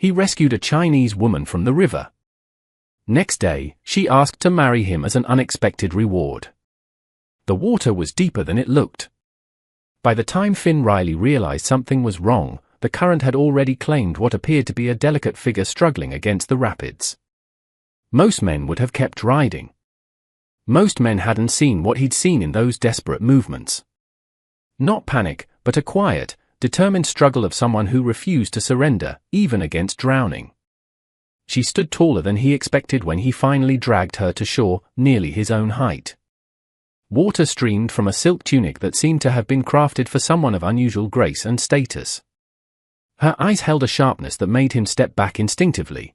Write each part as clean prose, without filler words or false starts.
he rescued a Chinese woman from the river. Next day, she asked to marry him as an unexpected reward. The water was deeper than it looked. By the time Finn Riley realized something was wrong, the current had already claimed what appeared to be a delicate figure struggling against the rapids. Most men would have kept riding. Most men hadn't seen what he'd seen in those desperate movements. Not panic, but a quiet, determined struggle of someone who refused to surrender, even against drowning. She stood taller than he expected when he finally dragged her to shore, nearly his own height. Water streamed from a silk tunic that seemed to have been crafted for someone of unusual grace and status. Her eyes held a sharpness that made him step back instinctively.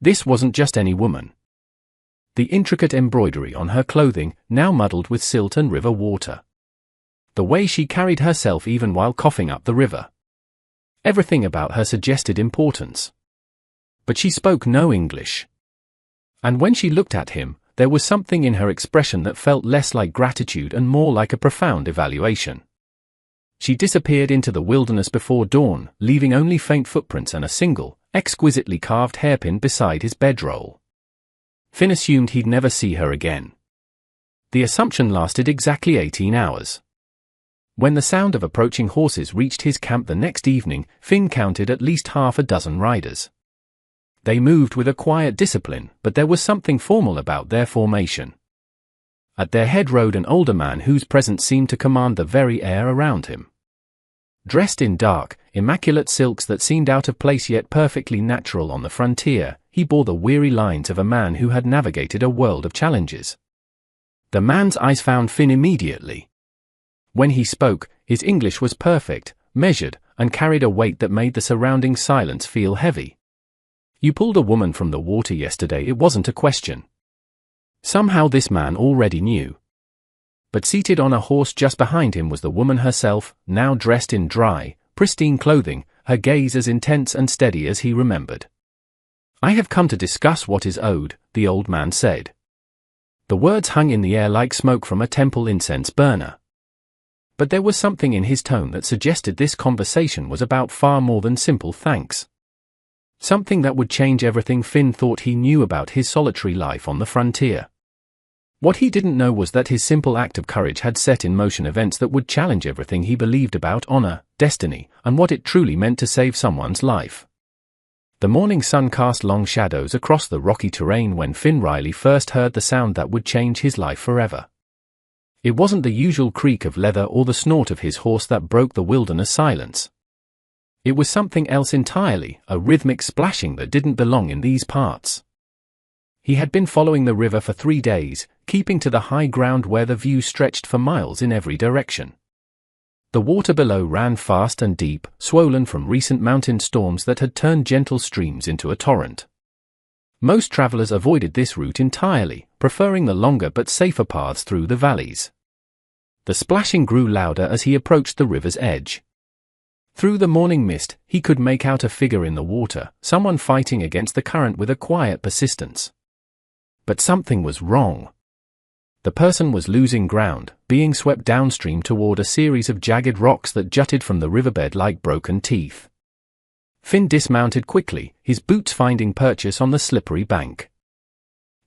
This wasn't just any woman. The intricate embroidery on her clothing, now muddled with silt and river water. The way she carried herself even while coughing up the river. Everything about her suggested importance. But she spoke no English. And when she looked at him, there was something in her expression that felt less like gratitude and more like a profound evaluation. She disappeared into the wilderness before dawn, leaving only faint footprints and a single, exquisitely carved hairpin beside his bedroll. Finn assumed he'd never see her again. The assumption lasted exactly 18 hours. When the sound of approaching horses reached his camp the next evening, Finn counted at least half a dozen riders. They moved with a quiet discipline, but there was something formal about their formation. At their head rode an older man whose presence seemed to command the very air around him. Dressed in dark, immaculate silks that seemed out of place yet perfectly natural on the frontier, he bore the weary lines of a man who had navigated a world of challenges. The man's eyes found Finn immediately. When he spoke, his English was perfect, measured, and carried a weight that made the surrounding silence feel heavy. "You pulled a woman from the water yesterday," it wasn't a question. Somehow this man already knew. But seated on a horse just behind him was the woman herself, now dressed in dry, pristine clothing, her gaze as intense and steady as he remembered. "I have come to discuss what is owed," the old man said. The words hung in the air like smoke from a temple incense burner. But there was something in his tone that suggested this conversation was about far more than simple thanks. Something that would change everything Finn thought he knew about his solitary life on the frontier. What he didn't know was that his simple act of courage had set in motion events that would challenge everything he believed about honor, destiny, and what it truly meant to save someone's life. The morning sun cast long shadows across the rocky terrain when Finn Riley first heard the sound that would change his life forever. It wasn't the usual creak of leather or the snort of his horse that broke the wilderness silence. It was something else entirely, a rhythmic splashing that didn't belong in these parts. He had been following the river for 3 days, keeping to the high ground where the view stretched for miles in every direction. The water below ran fast and deep, swollen from recent mountain storms that had turned gentle streams into a torrent. Most travelers avoided this route entirely, preferring the longer but safer paths through the valleys. The splashing grew louder as he approached the river's edge. Through the morning mist, he could make out a figure in the water, someone fighting against the current with a quiet persistence. But something was wrong. The person was losing ground, being swept downstream toward a series of jagged rocks that jutted from the riverbed like broken teeth. Finn dismounted quickly, his boots finding purchase on the slippery bank.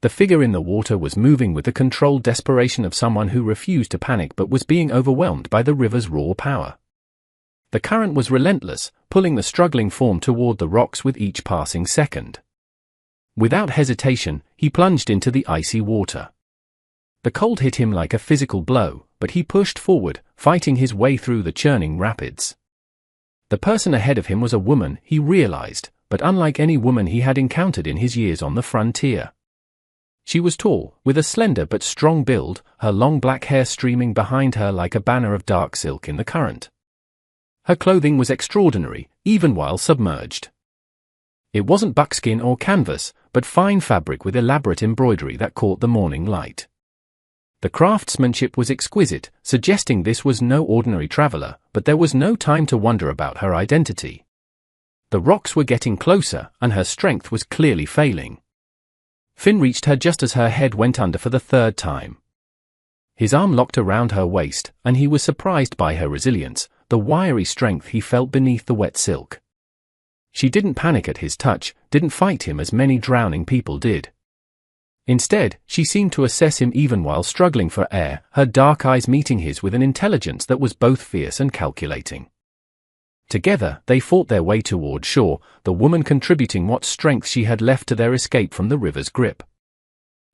The figure in the water was moving with the controlled desperation of someone who refused to panic but was being overwhelmed by the river's raw power. The current was relentless, pulling the struggling form toward the rocks with each passing second. Without hesitation, he plunged into the icy water. The cold hit him like a physical blow, but he pushed forward, fighting his way through the churning rapids. The person ahead of him was a woman, he realized, but unlike any woman he had encountered in his years on the frontier. She was tall, with a slender but strong build, her long black hair streaming behind her like a banner of dark silk in the current. Her clothing was extraordinary, even while submerged. It wasn't buckskin or canvas, but fine fabric with elaborate embroidery that caught the morning light. The craftsmanship was exquisite, suggesting this was no ordinary traveler, but there was no time to wonder about her identity. The rocks were getting closer, and her strength was clearly failing. Finn reached her just as her head went under for the 3rd time. His arm locked around her waist, and he was surprised by her resilience, the wiry strength he felt beneath the wet silk. She didn't panic at his touch, didn't fight him as many drowning people did. Instead, she seemed to assess him even while struggling for air, her dark eyes meeting his with an intelligence that was both fierce and calculating. Together, they fought their way toward shore, the woman contributing what strength she had left to their escape from the river's grip.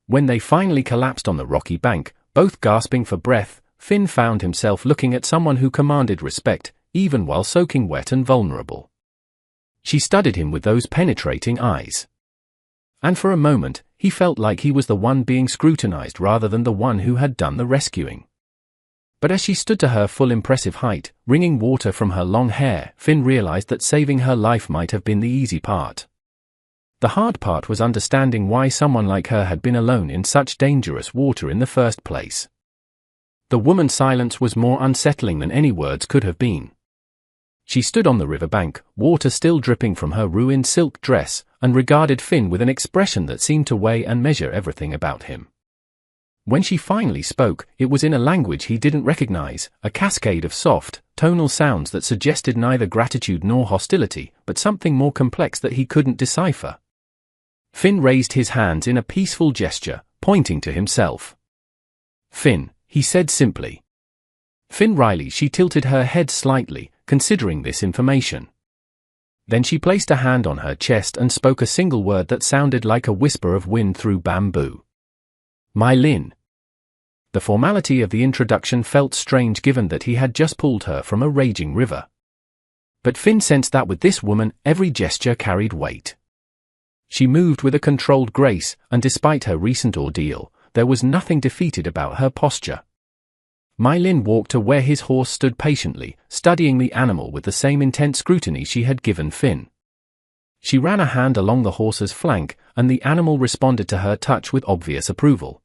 When they finally collapsed on the rocky bank, both gasping for breath, Finn found himself looking at someone who commanded respect, even while soaking wet and vulnerable. She studied him with those penetrating eyes. And for a moment, he felt like he was the one being scrutinized rather than the one who had done the rescuing. But as she stood to her full impressive height, wringing water from her long hair, Finn realized that saving her life might have been the easy part. The hard part was understanding why someone like her had been alone in such dangerous water in the first place. The woman's silence was more unsettling than any words could have been. She stood on the riverbank, water still dripping from her ruined silk dress, and regarded Finn with an expression that seemed to weigh and measure everything about him. When she finally spoke, it was in a language he didn't recognize, a cascade of soft, tonal sounds that suggested neither gratitude nor hostility, but something more complex that he couldn't decipher. Finn raised his hands in a peaceful gesture, pointing to himself. "Finn," he said simply. "Finn Riley." She tilted her head slightly, considering this information. Then she placed a hand on her chest and spoke a single word that sounded like a whisper of wind through bamboo. "My Lin." The formality of the introduction felt strange given that he had just pulled her from a raging river. But Finn sensed that with this woman, every gesture carried weight. She moved with a controlled grace, and despite her recent ordeal, there was nothing defeated about her posture. My Lin walked to where his horse stood patiently, studying the animal with the same intense scrutiny she had given Finn. She ran a hand along the horse's flank, and the animal responded to her touch with obvious approval.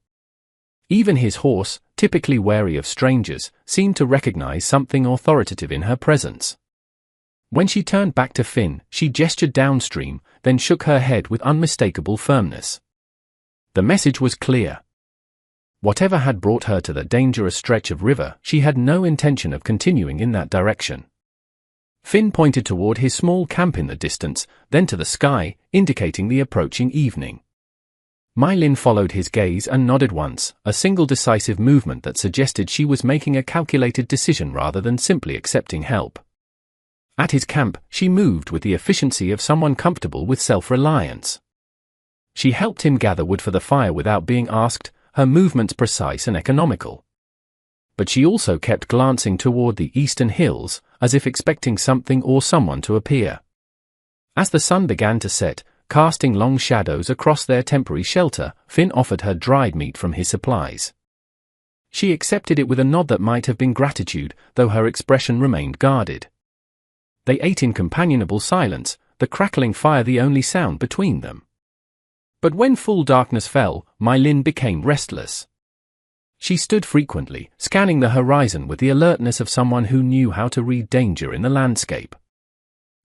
Even his horse, typically wary of strangers, seemed to recognize something authoritative in her presence. When she turned back to Finn, she gestured downstream, then shook her head with unmistakable firmness. The message was clear. Whatever had brought her to the dangerous stretch of river, she had no intention of continuing in that direction. Finn pointed toward his small camp in the distance, then to the sky, indicating the approaching evening. My Lin followed his gaze and nodded once, a single decisive movement that suggested she was making a calculated decision rather than simply accepting help. At his camp, she moved with the efficiency of someone comfortable with self-reliance. She helped him gather wood for the fire without being asked, her movements precise and economical. But she also kept glancing toward the eastern hills, as if expecting something or someone to appear. As the sun began to set, casting long shadows across their temporary shelter, Finn offered her dried meat from his supplies. She accepted it with a nod that might have been gratitude, though her expression remained guarded. They ate in companionable silence, the crackling fire the only sound between them. But when full darkness fell, My Lin became restless. She stood frequently, scanning the horizon with the alertness of someone who knew how to read danger in the landscape.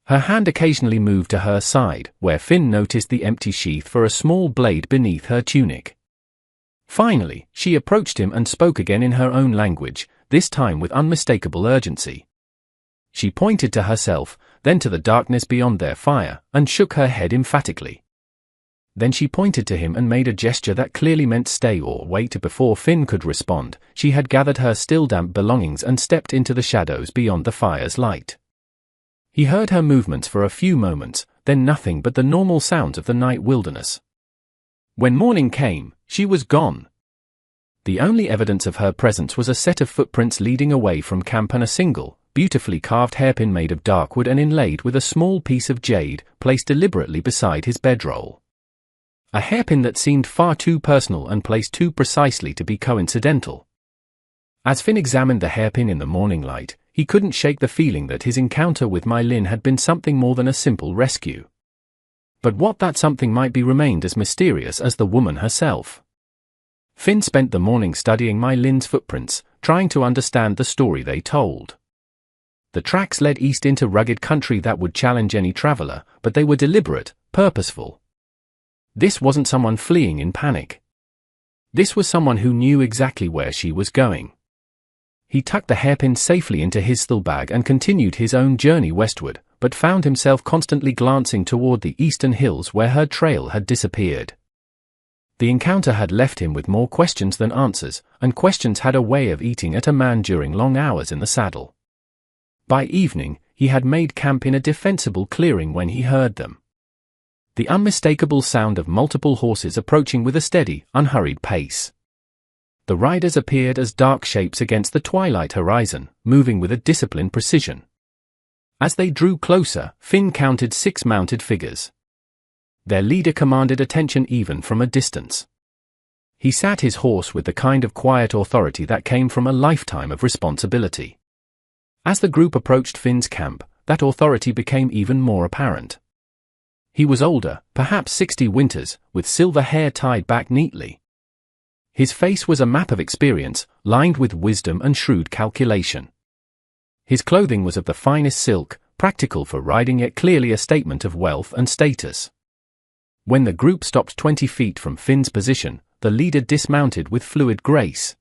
Her hand occasionally moved to her side, where Finn noticed the empty sheath for a small blade beneath her tunic. Finally, she approached him and spoke again in her own language, this time with unmistakable urgency. She pointed to herself, then to the darkness beyond their fire, and shook her head emphatically. Then she pointed to him and made a gesture that clearly meant stay or wait. Before Finn could respond, she had gathered her still damp belongings and stepped into the shadows beyond the fire's light. He heard her movements for a few moments, then nothing but the normal sounds of the night wilderness. When morning came, she was gone. The only evidence of her presence was a set of footprints leading away from camp and a single, beautifully carved hairpin made of dark wood and inlaid with a small piece of jade, placed deliberately beside his bedroll. A hairpin that seemed far too personal and placed too precisely to be coincidental. As Finn examined the hairpin in the morning light, he couldn't shake the feeling that his encounter with My Lin had been something more than a simple rescue. But what that something might be remained as mysterious as the woman herself. Finn spent the morning studying My Lin's footprints, trying to understand the story they told. The tracks led east into rugged country that would challenge any traveler, but they were deliberate, purposeful. This wasn't someone fleeing in panic. This was someone who knew exactly where she was going. He tucked the hairpin safely into his steel bag and continued his own journey westward, but found himself constantly glancing toward the eastern hills where her trail had disappeared. The encounter had left him with more questions than answers, and questions had a way of eating at a man during long hours in the saddle. By evening, he had made camp in a defensible clearing when he heard them. The unmistakable sound of multiple horses approaching with a steady, unhurried pace. The riders appeared as dark shapes against the twilight horizon, moving with a disciplined precision. As they drew closer, Finn counted 6 mounted figures. Their leader commanded attention even from a distance. He sat his horse with the kind of quiet authority that came from a lifetime of responsibility. As the group approached Finn's camp, that authority became even more apparent. He was older, perhaps 60 winters, with silver hair tied back neatly. His face was a map of experience, lined with wisdom and shrewd calculation. His clothing was of the finest silk, practical for riding yet clearly a statement of wealth and status. When the group stopped 20 feet from Finn's position, the leader dismounted with fluid grace.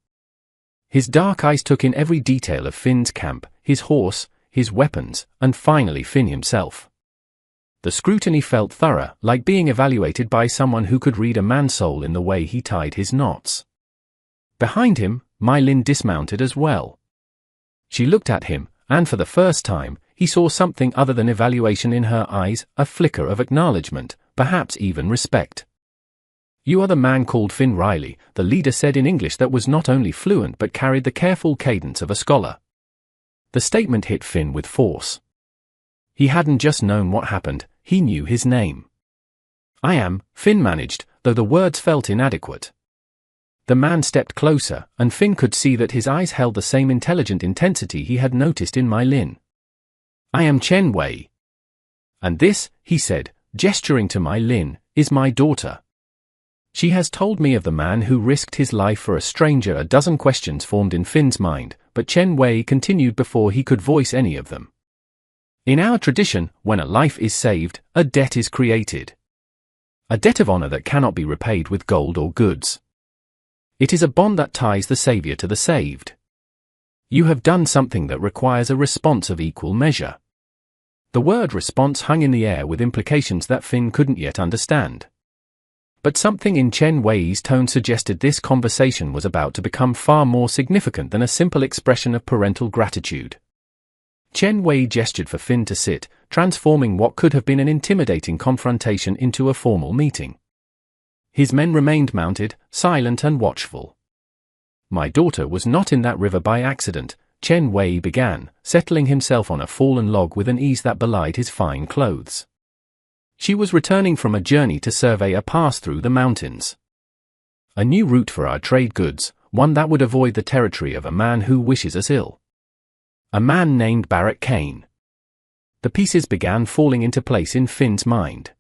His dark eyes took in every detail of Finn's camp, his horse, his weapons, and finally Finn himself. The scrutiny felt thorough, like being evaluated by someone who could read a man's soul in the way he tied his knots. Behind him, Mai Lin dismounted as well. She looked at him, and for the first time, he saw something other than evaluation in her eyes, a flicker of acknowledgement, perhaps even respect. "You are the man called Finn Riley," the leader said in English that was not only fluent but carried the careful cadence of a scholar. The statement hit Finn with force. He hadn't just known what happened, he knew his name. "I am," Finn managed, though the words felt inadequate. The man stepped closer, and Finn could see that his eyes held the same intelligent intensity he had noticed in Mai Lin. "I am Chen Wei. And this," he said, gesturing to Mai Lin, "is my daughter. She has told me of the man who risked his life for a stranger." A dozen questions formed in Finn's mind, but Chen Wei continued before he could voice any of them. "In our tradition, when a life is saved, a debt is created. A debt of honor that cannot be repaid with gold or goods. It is a bond that ties the savior to the saved. You have done something that requires a response of equal measure." The word response hung in the air with implications that Finn couldn't yet understand. But something in Chen Wei's tone suggested this conversation was about to become far more significant than a simple expression of parental gratitude. Chen Wei gestured for Finn to sit, transforming what could have been an intimidating confrontation into a formal meeting. His men remained mounted, silent and watchful. "My daughter was not in that river by accident," Chen Wei began, settling himself on a fallen log with an ease that belied his fine clothes. "She was returning from a journey to survey a pass through the mountains. A new route for our trade goods, one that would avoid the territory of a man who wishes us ill. A man named Barrett Kane." The pieces began falling into place in Finn's mind.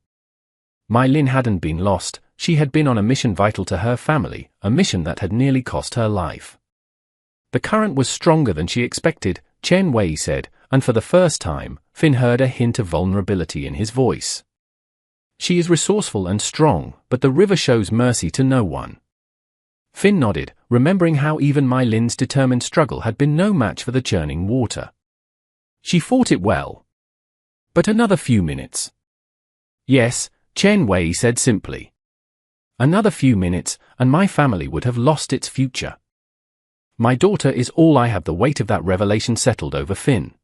Mai Lin hadn't been lost, she had been on a mission vital to her family, a mission that had nearly cost her life. The current was stronger than she expected, Chen Wei said, and for the first time, Finn heard a hint of vulnerability in his voice. "She is resourceful and strong, but the river shows mercy to no one." Finn nodded, remembering how even Mai Lin's determined struggle had been no match for the churning water. "She fought it well. But another few minutes." "Yes," Chen Wei said simply. "Another few minutes, and my family would have lost its future. My daughter is all I have." The weight of that revelation settled over Finn.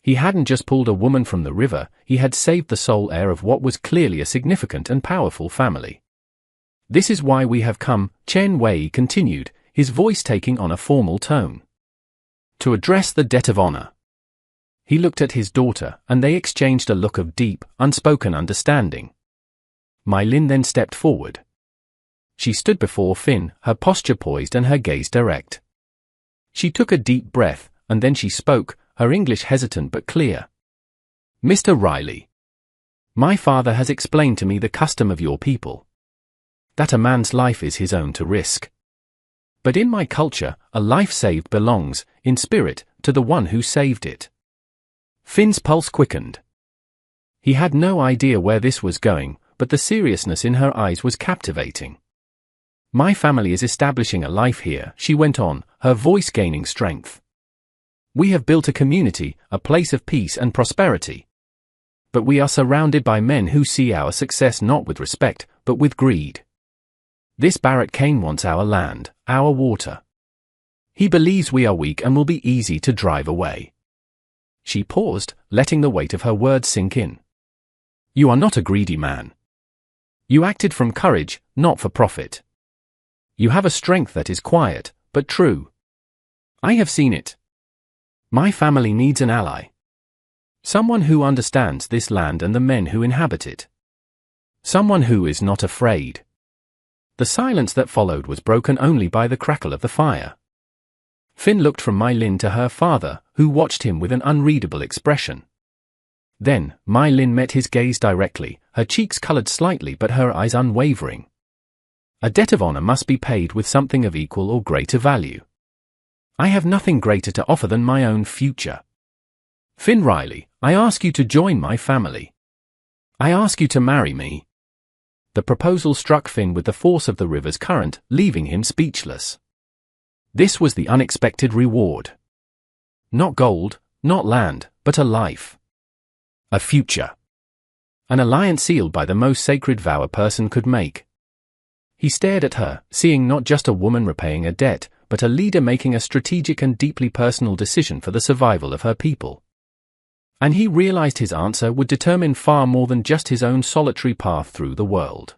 He hadn't just pulled a woman from the river, he had saved the sole heir of what was clearly a significant and powerful family. "This is why we have come," Chen Wei continued, his voice taking on a formal tone. "To address the debt of honor." He looked at his daughter, and they exchanged a look of deep, unspoken understanding. Mai Lin then stepped forward. She stood before Finn, her posture poised and her gaze direct. She took a deep breath, and then she spoke, her English hesitant but clear. "Mr. Riley, my father has explained to me the custom of your people. That a man's life is his own to risk. But in my culture, a life saved belongs, in spirit, to the one who saved it." Finn's pulse quickened. He had no idea where this was going, but the seriousness in her eyes was captivating. "My family is establishing a life here," she went on, her voice gaining strength. "We have built a community, a place of peace and prosperity. But we are surrounded by men who see our success not with respect, but with greed. This Barrett Kane wants our land, our water. He believes we are weak and will be easy to drive away. She paused, letting the weight of her words sink in. You are not a greedy man. You acted from courage, not for profit. You have a strength that is quiet, but true. I have seen it. My family needs an ally. Someone who understands this land and the men who inhabit it. Someone who is not afraid. The silence that followed was broken only by the crackle of the fire. Finn looked from Mai Lin to her father, who watched him with an unreadable expression. Then, Mai Lin met his gaze directly, her cheeks colored slightly but her eyes unwavering. A debt of honor must be paid with something of equal or greater value. I have nothing greater to offer than my own future. Finn Riley, I ask you to join my family. I ask you to marry me. The proposal struck Finn with the force of the river's current, leaving him speechless. This was the unexpected reward. Not gold, not land, but a life. A future. An alliance sealed by the most sacred vow a person could make. He stared at her, seeing not just a woman repaying a debt, but a leader making a strategic and deeply personal decision for the survival of her people. And he realized his answer would determine far more than just his own solitary path through the world.